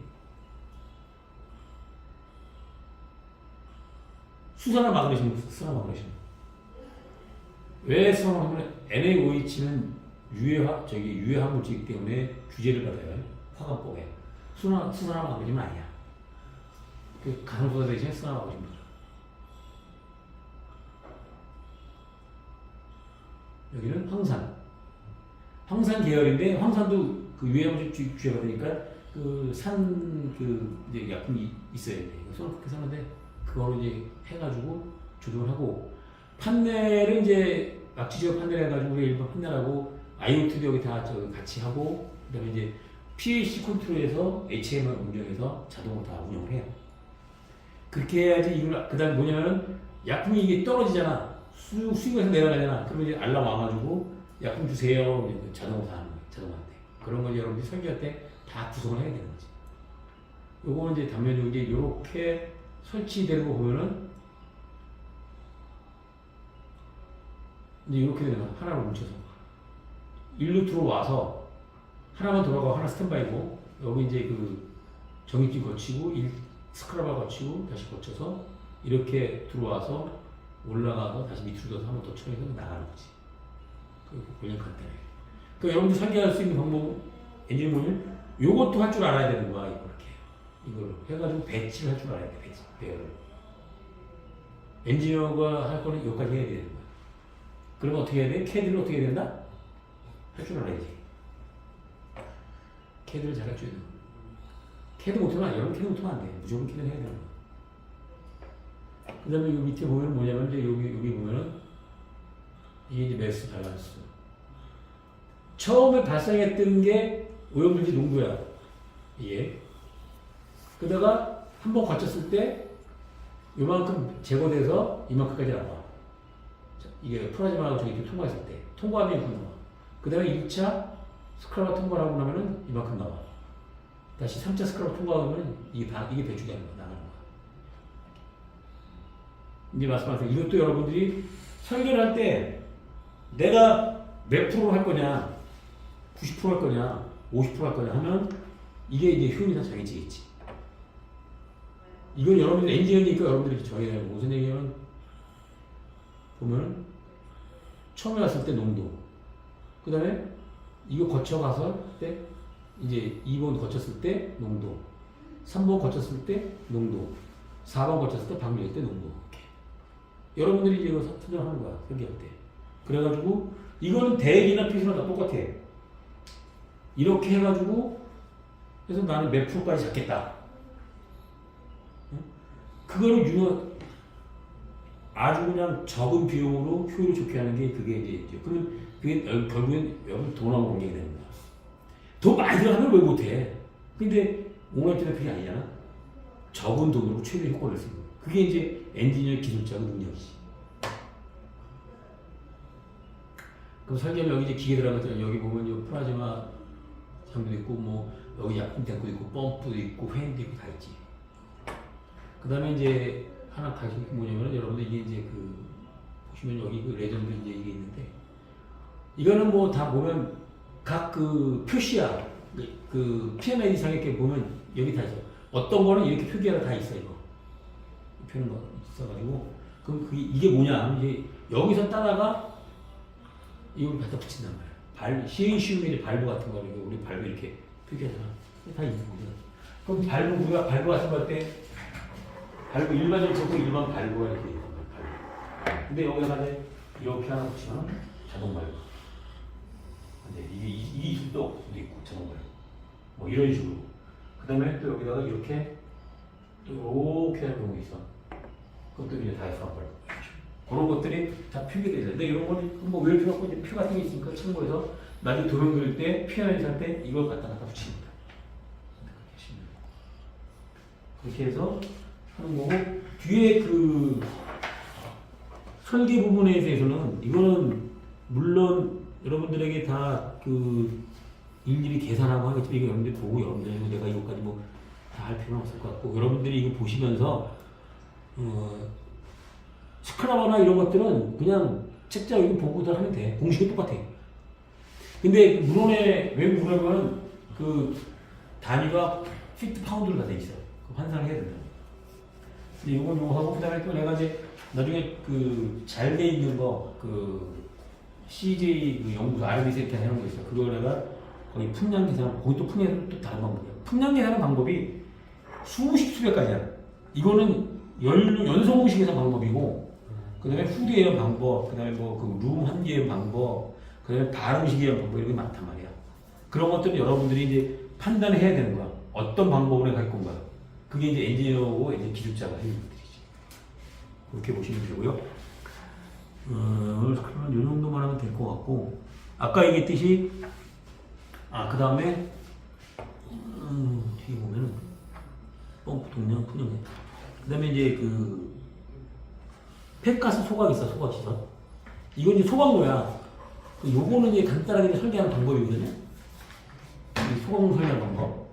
수산화 마그네슘 왜 수산화하면 NaOH는 유해화 물질이기 때문에 규제를 받아요. 화관법에 수산화 마그네슘은 아니야. 그 가상소다 대신에 수산화 마그네슘이죠. 여기는 황산 계열인데 황산도 그 유해물질 규제가 되니까 그 이제 약품이 있어야 돼. 손을 그렇게 사는데 그거로 이제 해가지고 조정을 하고 판넬은 이제 막지지역 판넬 해가지고 우리 일반 판넬하고 IoT도 여기 다 같이 하고 그다음에 이제 pH 컨트롤에서 HM을 운영해서 자동으로 다 운영을 해요. 그렇게 해야지 이걸 그다음에 뭐냐면은 약품이 이게 떨어지잖아. 수익에서 내려가잖아. 그러면 이제 알람 와가지고 약품 주세요. 자동으로 다 하는 거예요. 자동한테. 그런 걸 여러분들이 설계할 때 다 구성을 해야 되는 거지. 요거는 이제 단면적으로 이제 요렇게 설치되는 거 보면은 이제 이렇게 되는 거야. 하나로 뭉쳐서. 일로 들어와서 하나만 돌아가고 하나 스탠바이고 여기 이제 그 전기줄 거치고 스크라버 거치고 다시 거쳐서 이렇게 들어와서 올라가서 다시 밑으로 둬서 한 번 더 처리해서 나가는 거지. 그냥 간단해. 그러니까 여러분들 설계할 수 있는 방법 엔진 모듈 요것도 할 줄 알아야 되는 거야. 이걸 해가지고 배치를 할 줄 알아야 돼. 배열을. 엔지니어가 할 거는 여기까지 해야 되는 거야. 그러면 어떻게 해야 돼? 캐드를 어떻게 해야 된다? 할 줄 알아야지. 캐드를 잘 할 줄 알아야 돼. 캐드 못하면 안 돼. 여러분 캐드 못하면 안 돼. 무조건 캐드를 해야 되는 거야. 그 다음에 이 밑에 보면 뭐냐면 이제 여기 보면은 이게 이제 매스 밸런스. 처음에 발생했던 게 오염물질 농도야. 이게. 그러다가 한 번 거쳤을 때 요만큼 제거돼서 이만큼까지 나와. 자, 이게 플라즈마하고 저기 통과했을 때 통과하면 이만큼 나와. 그 다음에 1차 스크럽 통과를 하고 나면은 이만큼 나와. 다시 3차 스크럽 통과하면 이게 배출되는 거야. 나가는 거야. 이제 말씀하세요. 이것도 여러분들이 설계를 할 때 내가 몇 프로 할 거냐, 90% 할 거냐, 50% 할 거냐 하면 이게 이제 효율이 다 정해지겠지. 이건 여러분들 엔지니어니까 여러분들이 정해야 되고 무슨 얘기냐면 보면 처음에 왔을 때 농도 그 다음에 이거 거쳐가서 때 이제 2번 거쳤을 때 농도 3번 거쳤을 때 농도 4번 거쳤을 때 방류할 때 농도 이렇게. 여러분들이 이제 이거 선정하는 거야 설계할 때. 그래가지고 이거는 대기나 필수나 다 똑같아. 이렇게 해가지고 그래서 나는 몇 프로까지 잡겠다. 그거를 아주 그냥 적은 비용으로 효율을 좋게 하는 게 그게 이제 그러면 그게 결국엔 여러분 돈 나오는 관계가 되는 거야. 돈 많이 들어가면 왜 못해? 근데 오너한테는 그게 아니잖아. 적은 돈으로 최대 효과를 쓰는 거야. 그게 이제 엔지니어 기술자의 능력이지. 그럼 설계하면 여기 이제 기계 들어가면 여기 보면 이 플라즈마 장도 있고 뭐 여기 약품 탱크도 있고 펌프도 있고 팬도 있고 다 있지. 그 다음에 이제 하나 가지고 뭐냐면 여러분들 이게 이제 그 보시면 여기 그 레전드 이제 이게 있는데 이거는 뭐 다 보면 각 그 표시야 그 PMA 상에 보면 여기 다 있어. 어떤 거는 이렇게 표기가 다 있어 이거 펴는 거 있어가지고 그럼 이게 뭐냐 이제 여기서 따다가 이걸 갖다 붙인단 말이야. 쉬운 이제 발부 같은 거 우리 발부 이렇게 표기하잖아. 다 있는 거죠. 그럼 발부 우리가 발부 같은 거 할 때 발부 일반적으로 보통 일반 발부가 이렇게 있는 거예요. 근데 여기다가 이렇게 하나 붙이면 자동 발부. 근데 이게 기술도 있고 자동 발부. 뭐 이런 식으로. 그 다음에 또 여기다가 이렇게 또 이렇게 하는 경우가 있어. 그것도 이제 다이프람 발부. 그런 것들이 다 표기되어 있어요. 근데 이런 거는 뭐 외울 필요 없고 이제 표 같은 게 있으니까 참고해서 나중에 도면 그릴 때 표현을 할 때 이걸 갖다 붙입니다. 그렇게 해서 하는 거고 뒤에 그 설계 부분에 대해서는 이거는 물론 여러분들에게 다 그 일일이 계산하고 하겠지만 이거 여러분들이 보고 여러분들이 내가 이거까지 뭐 다 할 필요는 없을 것 같고 여러분들이 이거 보시면서 스크라버나 이런 것들은 그냥 책자 여기 보고들 하면 돼. 공식이 똑같아. 근데 물론에 외국 물어보면 그 단위가 피트 파운드로 다 돼 있어. 그 환산을 해야 된다. 근데 이건 요거 하고 그다음에 또 내가 이제 나중에 그 잘 돼 있는 거 그 CJ 그 연구소 R&D 센터 해놓은 거 있어. 그걸 내가 거의 풍량 계산, 거기 또 풍량은 또 다른 방법이야. 풍량 계산하는 방법이 수십 수백 가지야. 이거는 연소 공식 계산 방법이고, 그 다음에 후드 예언 방법, 그 다음에 뭐 그 룸 한계 예언 방법, 그 다음에 발음식 예언 방법 이런 게 많단 말이야. 그런 것들은 여러분들이 이제 판단을 해야 되는 거야. 어떤 방법으로 갈 건가. 그게 이제 엔지니어고 이제 기술자가 해야 되는 것들이지. 그렇게 보시면 되고요. 그러면 이 정도만 하면 될 것 같고, 아까 얘기했듯이, 그 다음에, 뒤에 보면은, 펌프 동량 분양해. 그 다음에 이제 그, 폐가스 소각 있어, 소각 시설. 이건 이제 소각로야. 요거는 이제 간단하게 이제 설계하는 방법이거든요. 이 소각로 설계하는 방법.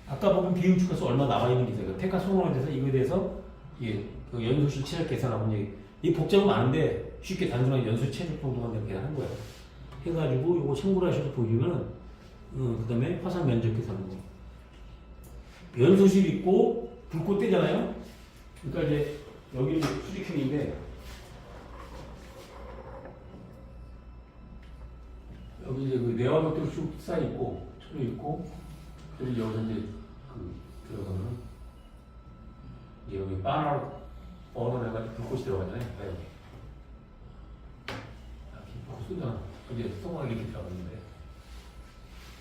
아까 보면 비응축가스 얼마 나와 있는 게 있어요. 폐가스 소각로에 대해서 이거에 대해서, 예, 그 연소실 체력 계산하고 이제, 이 복잡은 많은데 쉽게 단순하게 연소 체력 정도만 내가 계산한 거야. 해가지고 요거 참고를 하셔서 보시면 그 다음에 화산 면적 계산하는 거. 연소실 있고 불꽃 떼잖아요. 그러니까 이제 여기는 수직형인데 여기 이제 그 내화벽도 쭉 쌓여 있고 철이 있고 그리고 여기서 이제 그 들어가면 이제 여기 바나나 해가지고 불꽃이 들어가잖아요. 여기. 쏟아. 이제 송하게 이렇게 들어가는데.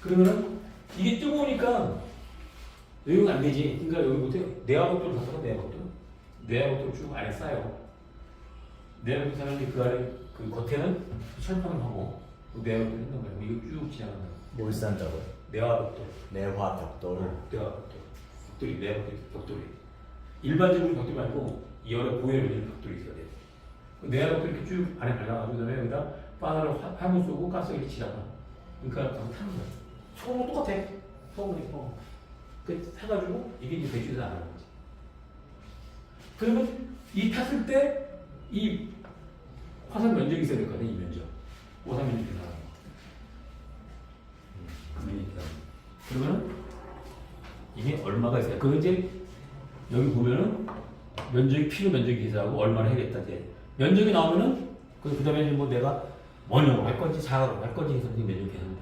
그러면은 이게 뜨거우니까 여기가 안 되지. 그러니까 여기부터 내화벽도를 가서 내화벽도를 쭉 안에 쌓여. 내화벽도 쌓는데 그 안에 그 겉에는 철판을 하고 내화벽도를 했단 말이야. 이거 쭉 지나간다. 뭘 산다고요? 내화벽도. 내화벽돌. 내화벽도. 벽돌이. 일반적으로 벽돌 말고 열에 고열을 내는 벽돌이 있어야 돼. 내화벽도 이렇게 쭉 안에 발라가지고 그다음에 여기다 바나나를 화물 쏘고 가스 이렇게 지나가. 그러니까 가서 타는 거야. 소금은 똑같아. 소금이 그 타가지고 이게 이제 배출돼서 안 하는 거지. 그러면 이 탔을 때 이 화산 면적이 있어야 될 거 아니야, 이 면적. 오산 면적이 나가는 거. 그러면 이게 얼마가 있어요? 그 이제 여기 보면은 면적이 필요 면적이 계산하고 얼마나 해야겠다 이제 면적이 나오면은 그 다음에 이제 뭐 내가 원형으로 할 건지 자가로 할 건지 해서 면적이 계산된다.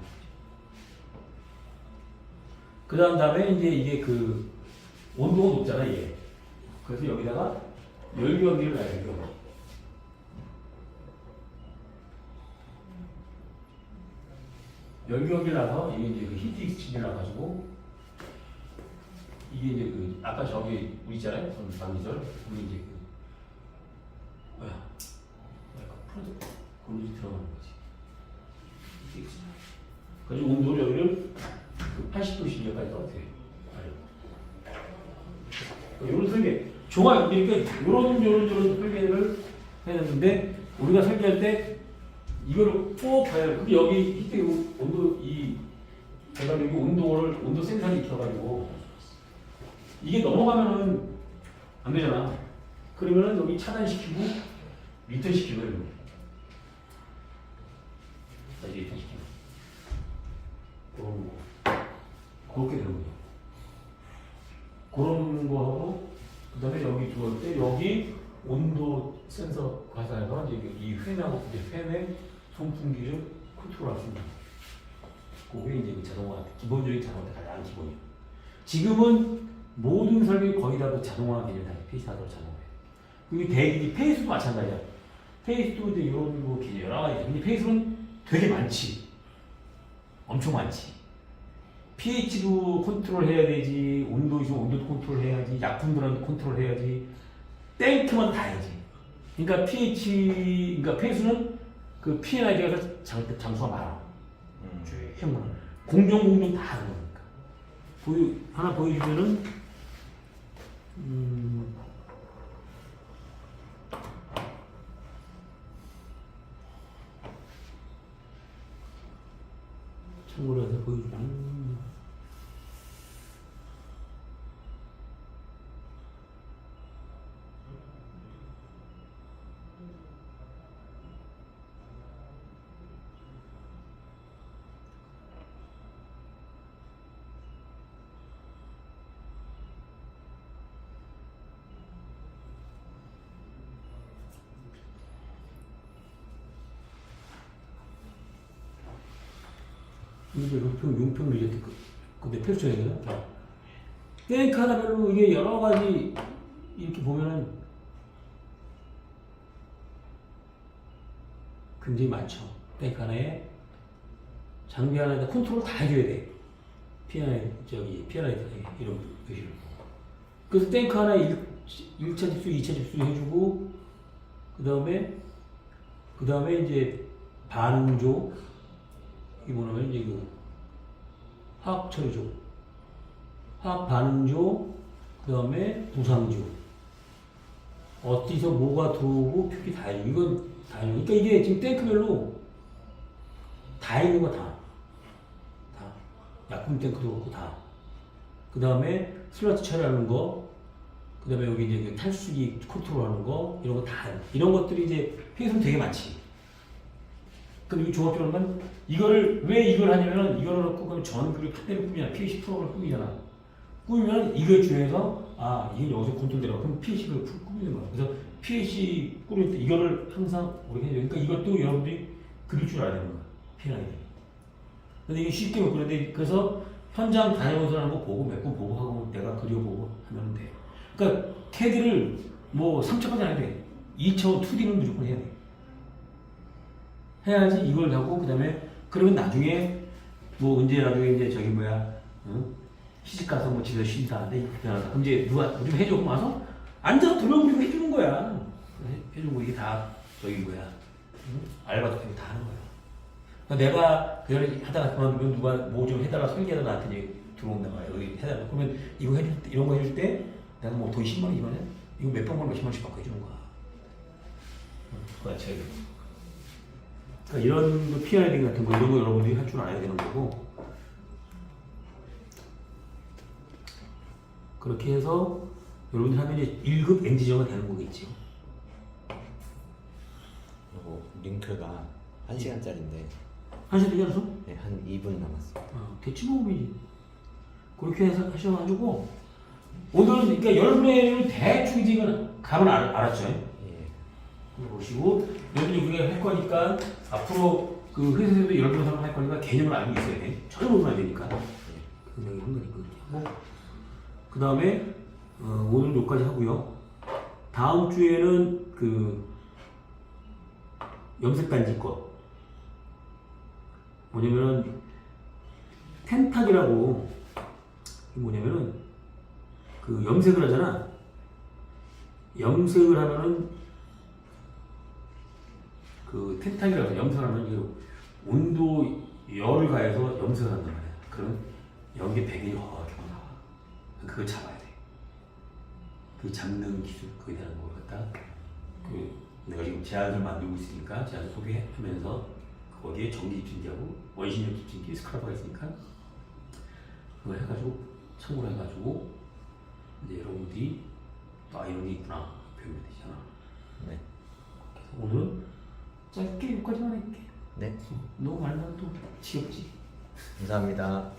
그 다음에 이제 이게 그 온도가 높잖아 이게. 그래서 여기다가 열기어기를 놔야 돼. 열기어기를 놔서 이게 이제 그 히트 익스체인지를 놔가지고 이게 이제 그 아까 저기 우리 있잖아요. 방기절 우리 이제 그 뭐야 프로젝트 거기 들어가는 거지. 그래서 온도를 여기를 80도 시기까지 떨어뜨려. 이런 설계 종합 이렇게 이런 설계를 해놨는데 우리가 설계할 때 이거를 꼭 봐야 돼. 근데 여기 히트 온도 제가 여기 온도 센서를 익혀가지고 이게 넘어가면은 안 되잖아. 그러면은 여기 차단시키고 리턴시키고 이런 거. 다시 리턴시키고. 그런 거. 그렇게 되는 거죠. 그런 거하고 그 다음에 여기 들어올 때 여기 온도 센서 가사에서 이제 이 팬하고 이제 팬의 송풍기를 컨트롤할 수 있는 그게 이제 그 자동화 기본적인 자동화 가장 기본이에요. 지금은 모든 설계 거의 다 자동화 개념이 다 페이스하고 자동화예요. 그리고 대기 페이스도 마찬가지야. 페이스도 이제 이런 거 기준 여러 가지. 근데 페이스는 되게 많지. 엄청 많지. pH도 컨트롤해야 되지, 온도 있으면 온도도 컨트롤해야지, 약품들한테 컨트롤해야지, 땡크만 다 해야지. 그러니까 그러니까 페이스는 그 P&ID가 장수가 많아. 공정 다 하는 거니까. 하나 보여주면은 참고로 해서 보여주면 이제 용평 리조트 근데 펼쳐야겠나? 땡크 하나별로 이게 여러 가지 이렇게 보면은 굉장히 많죠. 땡크 하나에 장비 하나에다 컨트롤 다 해줘야 돼. 피아노 피아노 이런 의식을. 그래서 땡크 하나에 1차 집수, 2차 집수 해주고 그 다음에 이제 반응조 이 뭐냐면 이제 그 화학 처리조, 화학 반응조, 그 다음에 부상조. 어디서 뭐가 들어오고 표기 다 해요. 이건 다 해요. 그러니까 이게 지금 탱크별로 다 있는 거 다. 약품 탱크도 그렇고 다. 그 다음에 슬러트 처리하는 거, 그 다음에 여기 이제 탈수기 컨트롤하는 거, 이런 거 다 해요. 이런 것들이 이제 회사는 되게 많지. 그럼 이 종합적으로 하면 이거를 왜 이걸 하냐면은 이걸 넣고 그럼 전기를 판넬을 꾸미잖아. PLC 프로그램을 꾸미잖아. 꾸미면 이거에 준해서 이게 여기서 컨트롤되라고 그럼 PLC를 꾸미는 거야. 그래서 PLC 꾸밀 때 이거를 항상 우리가 해야 돼. 그러니까 이것도 여러분들이 그릴 줄 알아야 되는 거야. 피아노. 근데 이게 쉽게 못 그리는데 그래서 현장 다녀오서 하는 거 보고 몇 번 보고 하고 내가 그려보고 하면 돼. 그러니까 CAD를 뭐 3차까지 안 해야 돼. 2차, 2D는 무조건 해야 돼. 해야지 이걸 하고 그다음에 그러면 나중에 뭐 언제 나중에 이제 저기 시집 가서 뭐 집에서 쉰다 그럼 이제 누가 좀 해줘 와서 앉아서 돌려보리고 해주는 거야. 해주고 이게 다 저기 알바도 되고 다 하는 거야. 그러니까 내가 그걸 하다가 그만두면 누가 뭐 좀 해달라 설계하다 나한테 이제 들어온단 말이야. 여기 해달라. 그러면 이거 해줄 때 이런 거 해줄 때 내가 뭐 돈 10만 원 이번에 이거 몇 번 걸면 몇십만 원씩 받고 해주는 거야. 그거 제일. 그러니까 이런 거 PID 같은 거 이런 거 여러분들이 할 줄 알아야 되는 거고 그렇게 해서 여러분들 하면 이제 1급 엔지니어가 되는 거겠죠. 이거 링크가 1시간짜리인데 한 시간 되지 않았어? 네, 한 2분 남았어요. 대치 모음이지. 그렇게 해서 하셔가지고 오늘은 그러니까 여러분의 대충 지금 감은 알았죠? 예. 보시고 여러분이 우리가 할 거니까 앞으로 그 회사에서도 여러분 사람 할 거니까 개념을 알고 있어야 돼. 전혀 모르면 안 되니까. 그 생각이 한 거니까 그렇게 하고 그 다음에 오늘 여기까지 하고요. 다음 주에는 그 염색단지 거 뭐냐면은 텐탁이라고 뭐냐면은 그 염색을 하잖아. 염색을 하면은 그 텐탁이라고 염색하면 이게 온도 열을 가해서 염색을 한단 말이야. 그럼 여기 백이 이렇게 나와. 그걸 잡아야 돼. 그 잡는 기술 그에 대한 걸 갖다 그 내가 지금 제안을 만들고 있으니까 제안을 소개하면서 거기에 전기 집진기하고 원심력 집진기 스크라버가 있으니까 그걸 해가지고 참고를 해가지고 이제 여러분들이 이런 게 있구나 배우면 되잖아. 네. 그래서 오늘은 짧게 여기까지만 할게. 네. 너무 말만 또 지겹지. 감사합니다.